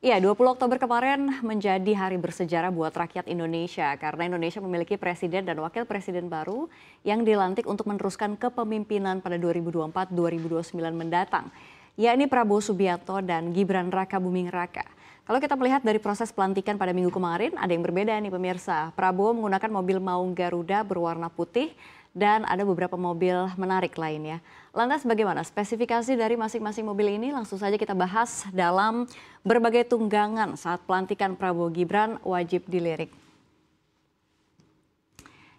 Iya, 20 Oktober kemarin menjadi hari bersejarah buat rakyat Indonesia karena Indonesia memiliki presiden dan wakil presiden baru yang dilantik untuk meneruskan kepemimpinan pada 2024-2029 mendatang, yakni Prabowo Subianto dan Gibran Rakabuming Raka. Kalau kita melihat dari proses pelantikan pada minggu kemarin, ada yang berbeda nih pemirsa. Prabowo menggunakan mobil Maung Garuda berwarna putih dan ada beberapa mobil menarik lainnya. Lantas bagaimana spesifikasi dari masing-masing mobil ini? Langsung saja kita bahas dalam berbagai tunggangan saat pelantikan Prabowo Gibran wajib dilirik.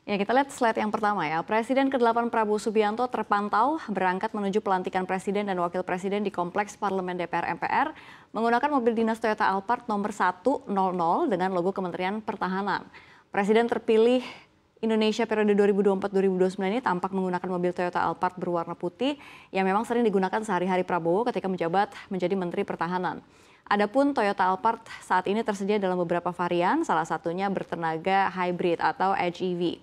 Ya, kita lihat slide yang pertama ya. Presiden ke-8 Prabowo Subianto terpantau berangkat menuju pelantikan presiden dan wakil presiden di Kompleks Parlemen DPR MPR menggunakan mobil dinas Toyota Alphard nomor 100 dengan logo Kementerian Pertahanan. Presiden terpilih Indonesia periode 2024-2029 ini tampak menggunakan mobil Toyota Alphard berwarna putih yang memang sering digunakan sehari-hari Prabowo ketika menjabat menjadi Menteri Pertahanan. Adapun Toyota Alphard saat ini tersedia dalam beberapa varian, salah satunya bertenaga hybrid atau HEV.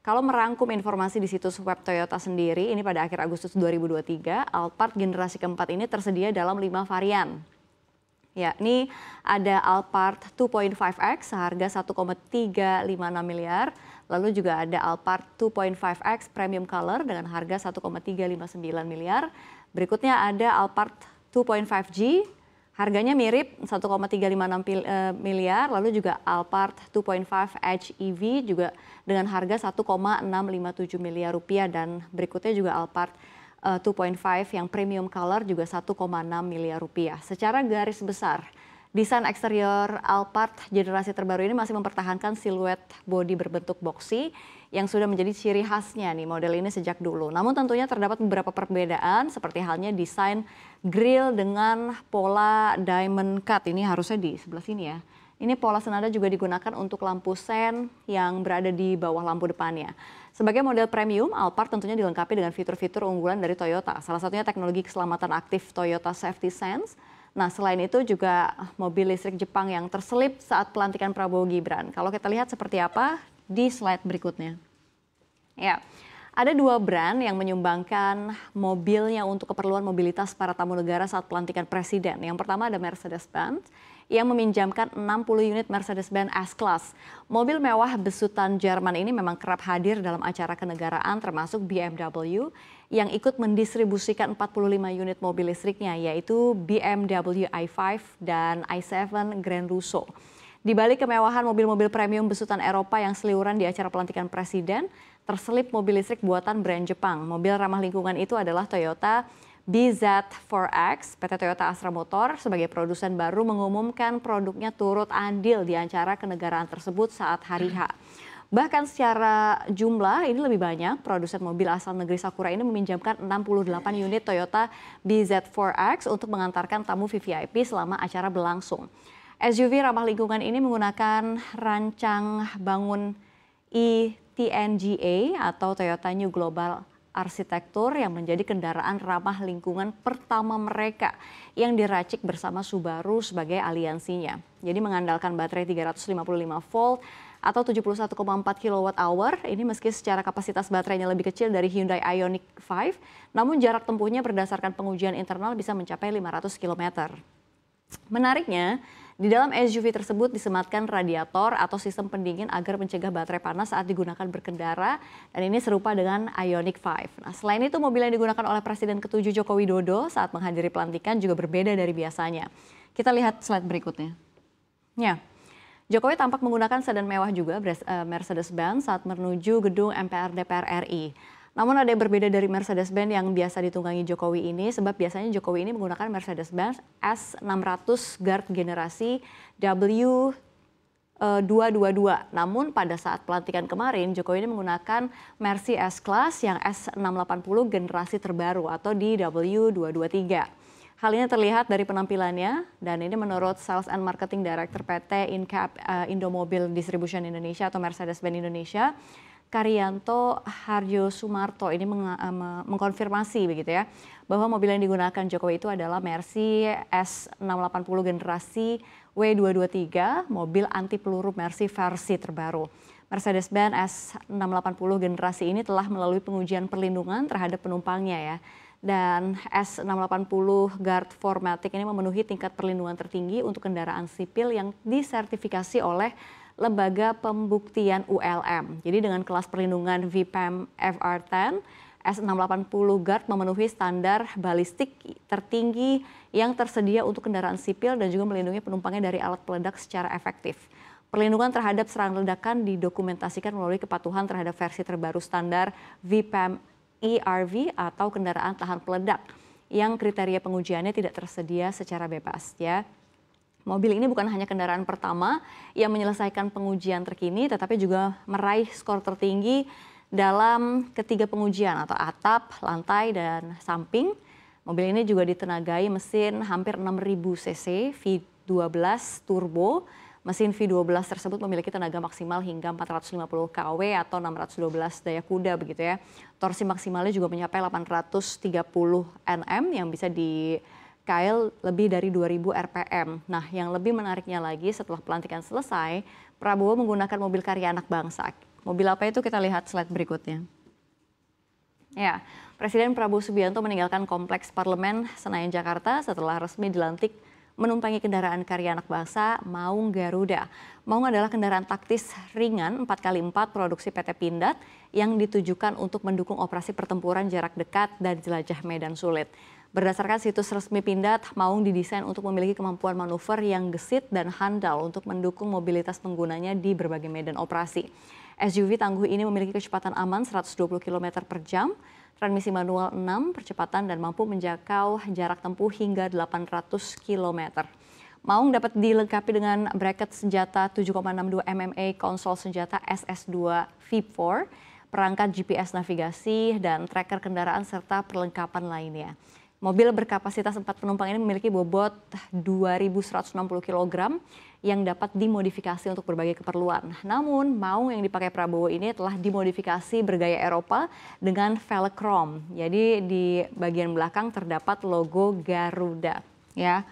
Kalau merangkum informasi di situs web Toyota sendiri, ini pada akhir Agustus 2023, Alphard generasi keempat ini tersedia dalam 5 varian. Yakni ada Alphard 2.5X seharga 1,356 miliar, lalu juga ada Alphard 2.5X Premium Color dengan harga 1,359 miliar. Berikutnya ada Alphard 2.5G, harganya mirip 1,356 miliar, lalu juga Alphard 2.5 HEV juga dengan harga 1,657 miliar rupiah, dan berikutnya juga Alphard 2.5 yang premium color juga 1,6 miliar rupiah. Secara garis besar, desain eksterior Alphard generasi terbaru ini masih mempertahankan siluet bodi berbentuk boxy yang sudah menjadi ciri khasnya nih model ini sejak dulu. Namun tentunya terdapat beberapa perbedaan seperti halnya desain grill dengan pola diamond cut. Ini harusnya di sebelah sini ya. Ini pola senada juga digunakan untuk lampu sen yang berada di bawah lampu depannya. Sebagai model premium, Alphard tentunya dilengkapi dengan fitur-fitur unggulan dari Toyota. Salah satunya teknologi keselamatan aktif Toyota Safety Sense. Nah, selain itu juga mobil listrik Jepang yang terselip saat pelantikan Prabowo Gibran. Kalau kita lihat seperti apa di slide berikutnya. Ya, ada 2 brand yang menyumbangkan mobilnya untuk keperluan mobilitas para tamu negara saat pelantikan presiden. Yang pertama ada Mercedes-Benz yang meminjamkan 60 unit Mercedes-Benz S-Class. Mobil mewah besutan Jerman ini memang kerap hadir dalam acara kenegaraan termasuk BMW yang ikut mendistribusikan 45 unit mobil listriknya yaitu BMW i5 dan i7 Grand Russo. Di balik kemewahan mobil-mobil premium besutan Eropa yang seliuran di acara pelantikan presiden, terselip mobil listrik buatan brand Jepang. Mobil ramah lingkungan itu adalah Toyota BZ4X. PT Toyota Astra Motor sebagai produsen baru mengumumkan produknya turut andil di acara kenegaraan tersebut saat hari H. Bahkan secara jumlah ini lebih banyak, produsen mobil asal negeri Sakura ini meminjamkan 68 unit Toyota BZ4X untuk mengantarkan tamu VVIP selama acara berlangsung. SUV ramah lingkungan ini menggunakan rancang bangun ETNGA atau Toyota New Global Arsitektur yang menjadi kendaraan ramah lingkungan pertama mereka yang diracik bersama Subaru sebagai aliansinya. Jadi mengandalkan baterai 355 volt atau 71,4 kWh. Ini meski secara kapasitas baterainya lebih kecil dari Hyundai Ioniq 5, namun jarak tempuhnya berdasarkan pengujian internal bisa mencapai 500 km. Menariknya, di dalam SUV tersebut disematkan radiator atau sistem pendingin agar mencegah baterai panas saat digunakan berkendara, dan ini serupa dengan Ioniq 5. Nah, selain itu mobil yang digunakan oleh Presiden ke-7 Joko Widodo saat menghadiri pelantikan juga berbeda dari biasanya. Kita lihat slide berikutnya. Ya, Jokowi tampak menggunakan sedan mewah juga Mercedes-Benz saat menuju gedung MPR DPR RI. Namun ada yang berbeda dari Mercedes-Benz yang biasa ditunggangi Jokowi ini, sebab biasanya Jokowi ini menggunakan Mercedes-Benz S600 Guard generasi W222. Namun pada saat pelantikan kemarin, Jokowi ini menggunakan Mercy S-Class yang S680 generasi terbaru atau di W223. Hal ini terlihat dari penampilannya, dan ini menurut Sales and Marketing Director PT Incap Indomobil Distribution Indonesia atau Mercedes-Benz Indonesia, Karyanto Harjo Sumarto ini mengkonfirmasi begitu ya, bahwa mobil yang digunakan Jokowi itu adalah Mercy S680 generasi W223, mobil anti peluru Mercy versi terbaru. Mercedes-Benz S680 generasi ini telah melalui pengujian perlindungan terhadap penumpangnya ya. Dan S680 Guard 4MATIC ini memenuhi tingkat perlindungan tertinggi untuk kendaraan sipil yang disertifikasi oleh Lembaga Pembuktian ULM. Jadi dengan kelas perlindungan VPAM FR10, S680 Guard memenuhi standar balistik tertinggi yang tersedia untuk kendaraan sipil dan juga melindungi penumpangnya dari alat peledak secara efektif. Perlindungan terhadap serangan ledakan didokumentasikan melalui kepatuhan terhadap versi terbaru standar VPAM ERV atau kendaraan tahan peledak yang kriteria pengujiannya tidak tersedia secara bebas ya. Mobil ini bukan hanya kendaraan pertama yang menyelesaikan pengujian terkini tetapi juga meraih skor tertinggi dalam ketiga pengujian atau atap, lantai dan samping. Mobil ini juga ditenagai mesin hampir 6.000 cc V12 turbo. Mesin V12 tersebut memiliki tenaga maksimal hingga 450 kW atau 612 daya kuda begitu ya. Torsi maksimalnya juga mencapai 830 Nm yang bisa dikail lebih dari 2000 RPM. Nah, yang lebih menariknya lagi setelah pelantikan selesai, Prabowo menggunakan mobil karya anak bangsa. Mobil apa itu kita lihat slide berikutnya. Ya, Presiden Prabowo Subianto meninggalkan kompleks Parlemen Senayan Jakarta setelah resmi dilantik menumpangi kendaraan karya anak bangsa Maung Garuda. Maung adalah kendaraan taktis ringan 4x4 produksi PT Pindad yang ditujukan untuk mendukung operasi pertempuran jarak dekat dan jelajah medan sulit. Berdasarkan situs resmi Pindad, Maung didesain untuk memiliki kemampuan manuver yang gesit dan handal untuk mendukung mobilitas penggunanya di berbagai medan operasi. SUV tangguh ini memiliki kecepatan aman 120 km per jam, transmisi manual 6 percepatan dan mampu menjangkau jarak tempuh hingga 800 km. Maung dapat dilengkapi dengan bracket senjata 7,62 MMA, konsol senjata SS2 VIP4, perangkat GPS navigasi dan tracker kendaraan serta perlengkapan lainnya. Mobil berkapasitas 4 penumpang ini memiliki bobot 2.160 kg yang dapat dimodifikasi untuk berbagai keperluan. Namun, Maung yang dipakai Prabowo ini telah dimodifikasi bergaya Eropa dengan velg chrome. Jadi di bagian belakang terdapat logo Garuda. Ya,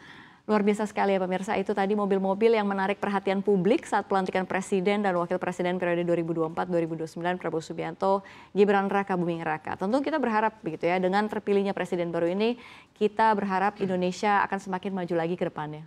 luar biasa sekali ya pemirsa. Itu tadi mobil-mobil yang menarik perhatian publik saat pelantikan Presiden dan Wakil Presiden periode 2024-2029 Prabowo Subianto, Gibran Raka Buming Raka. Tentu kita berharap begitu ya, dengan terpilihnya Presiden baru ini, kita berharap Indonesia akan semakin maju lagi ke depannya.